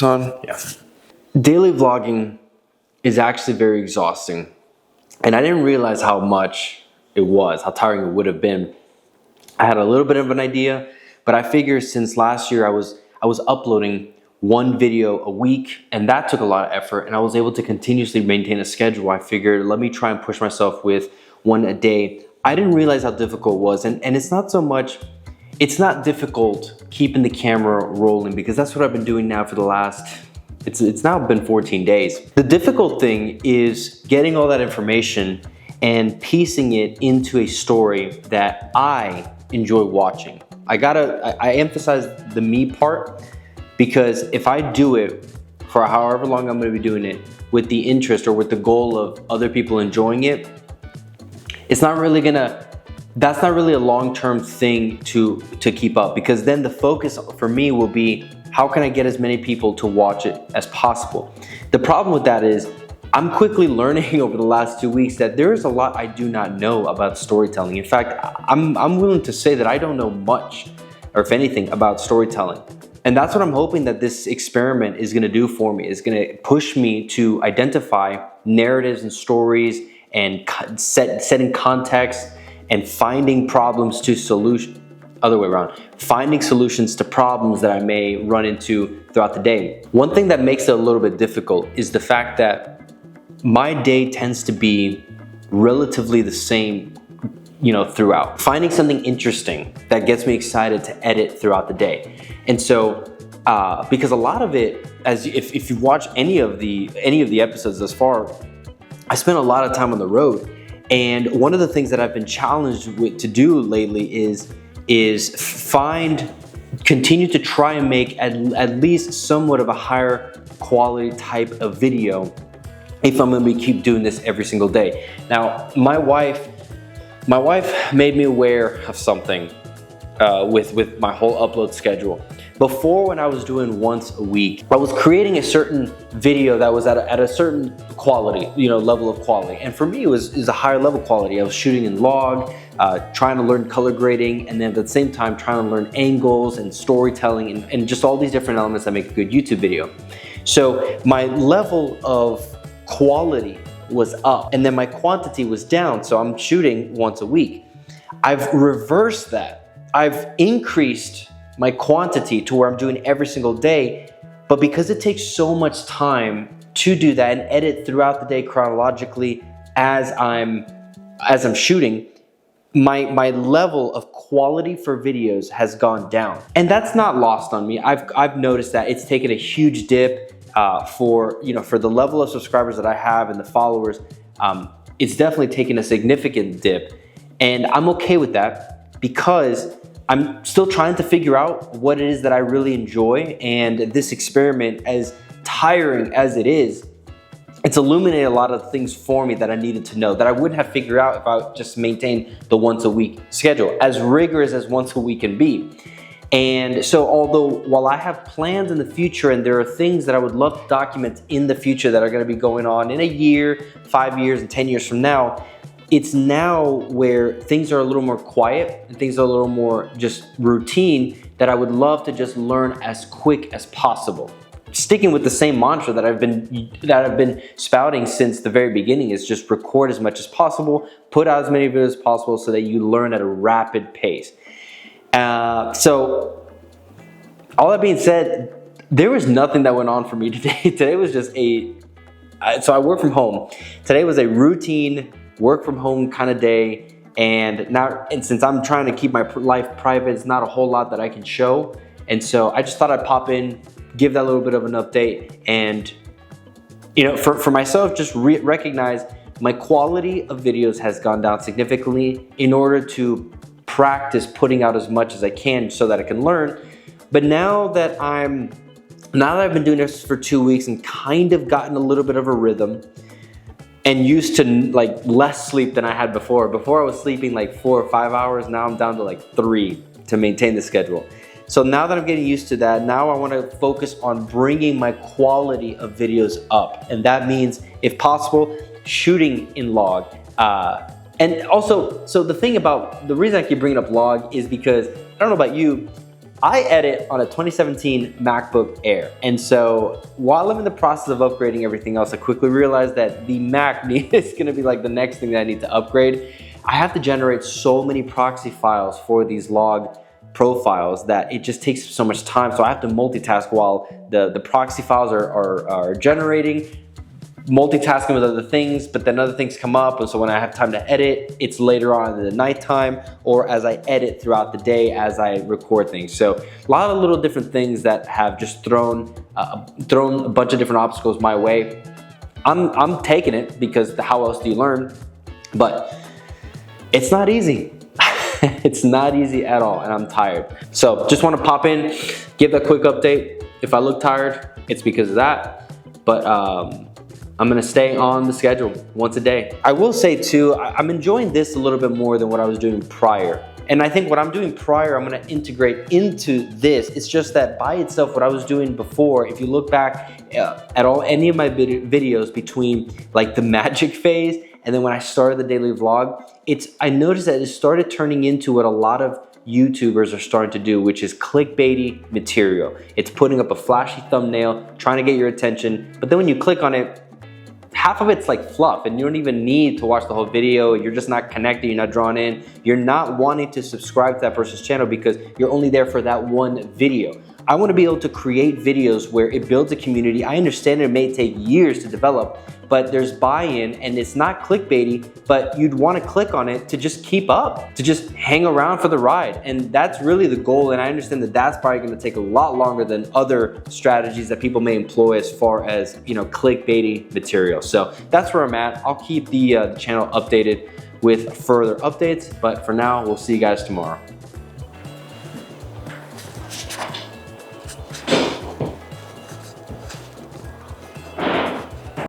this on? Yeah. Daily vlogging is actually very exhausting. And I didn't realize how much it was, how tiring it would have been. I had a little bit of an idea, but I figured since last year I was uploading one video a week, and that took a lot of effort, and I was able to continuously maintain a schedule. I figured, let me try and push myself with one a day. I didn't realize how difficult it was, and it's not so much, it's not difficult keeping the camera rolling, because that's what I've been doing now for the last, it's now been 14 days. The difficult thing is getting all that information and piecing it into a story that I enjoy watching. I emphasize the me part, because if I do it for however long I'm gonna be doing it with the interest or with the goal of other people enjoying it, that's not really a long-term thing to keep up, because then the focus for me will be, how can I get as many people to watch it as possible? The problem with that is, I'm quickly learning over the last 2 weeks that there is a lot I do not know about storytelling. In fact, I'm willing to say that I don't know much, or if anything, about storytelling. And that's what I'm hoping that this experiment is gonna do for me, is gonna push me to identify narratives and stories and setting context and finding problems to finding solutions to problems that I may run into throughout the day. One thing that makes it a little bit difficult is the fact that my day tends to be relatively the same, throughout. Finding something interesting that gets me excited to edit throughout the day. And so, because a lot of it, if you watch any of the episodes thus far, I spent a lot of time on the road. And one of the things that I've been challenged to do lately is continue to try and make at least somewhat of a higher quality type of video if I'm gonna keep doing this every single day. Now, my wife made me aware of something with my whole upload schedule. Before, when I was doing once a week, I was creating a certain video that was at a certain quality, level of quality. And for me, it was a higher level quality. I was shooting in log, trying to learn color grading, and then at the same time trying to learn angles and storytelling and just all these different elements that make a good YouTube video. So my level of quality was up, and then my quantity was down, so I'm shooting once a week. I've reversed that. I've increased my quantity to where I'm doing every single day, but because it takes so much time to do that and edit throughout the day chronologically as I'm shooting, my level of quality for videos has gone down. And that's not lost on me. I've noticed that it's taken a huge dip for the level of subscribers that I have and the followers. It's definitely taken a significant dip, and I'm okay with that, because I'm still trying to figure out what it is that I really enjoy. And this experiment, as tiring as it is, it's illuminated a lot of things for me that I needed to know that I wouldn't have figured out if I just maintained the once a week schedule, as rigorous as once a week can be. And so while I have plans in the future, and there are things that I would love to document in the future that are gonna be going on in a year, 5 years, and 10 years from now, it's now where things are a little more quiet and things are a little more just routine, that I would love to just learn as quick as possible. Sticking with the same mantra that I've been spouting since the very beginning, is just record as much as possible, put out as many videos as possible, so that you learn at a rapid pace. So all that being said, there was nothing that went on for me today. Today was just so I work from home. Today was a routine work from home kind of day. And since I'm trying to keep my life private, it's not a whole lot that I can show. And so I just thought I'd pop in, give that little bit of an update, and for myself, just recognize my quality of videos has gone down significantly in order to practice putting out as much as I can so that I can learn. But now that I've been doing this for 2 weeks and kind of gotten a little bit of a rhythm, and used to less sleep than I had before. Before I was sleeping 4 or 5 hours, now I'm down to 3 to maintain the schedule. So now that I'm getting used to that, now I want to focus on bringing my quality of videos up. And that means, if possible, shooting in log. And also, so the reason I keep bringing up log is because, I don't know about you, I edit on a 2017 MacBook Air. And so while I'm in the process of upgrading everything else, I quickly realized that the Mac is gonna be like the next thing that I need to upgrade. I have to generate so many proxy files for these log profiles that it just takes so much time. So I have to multitask while the proxy files are generating, multitasking with other things, but then other things come up, and so when I have time to edit, it's later on in the nighttime or as I edit throughout the day as I record things. So a lot of little different things that have just thrown a bunch of different obstacles my way. I'm taking it because how else do you learn? But it's not easy. It's not easy at all, and I'm tired. So just want to pop in, give a quick update. If I look tired, it's because of that. But I'm gonna stay on the schedule once a day. I will say too, I'm enjoying this a little bit more than what I was doing prior. And I think what I'm doing prior, I'm gonna integrate into this. It's just that by itself, what I was doing before, if you look back at any of my videos between like the magic phase and then when I started the daily vlog, I noticed that it started turning into what a lot of YouTubers are starting to do, which is clickbaity material. It's putting up a flashy thumbnail, trying to get your attention, but then when you click on it, half of it's like fluff and you don't even need to watch the whole video. You're just not connected, you're not drawn in. You're not wanting to subscribe to that person's channel because you're only there for that one video. I want to be able to create videos where it builds a community. I understand it may take years to develop, but there's buy-in and it's not clickbaity, but you'd want to click on it to just keep up, to just hang around for the ride. And that's really the goal. And I understand that that's probably going to take a lot longer than other strategies that people may employ as far as, you know, clickbaity material. So that's where I'm at. I'll keep the channel updated with further updates, but for now, we'll see you guys tomorrow.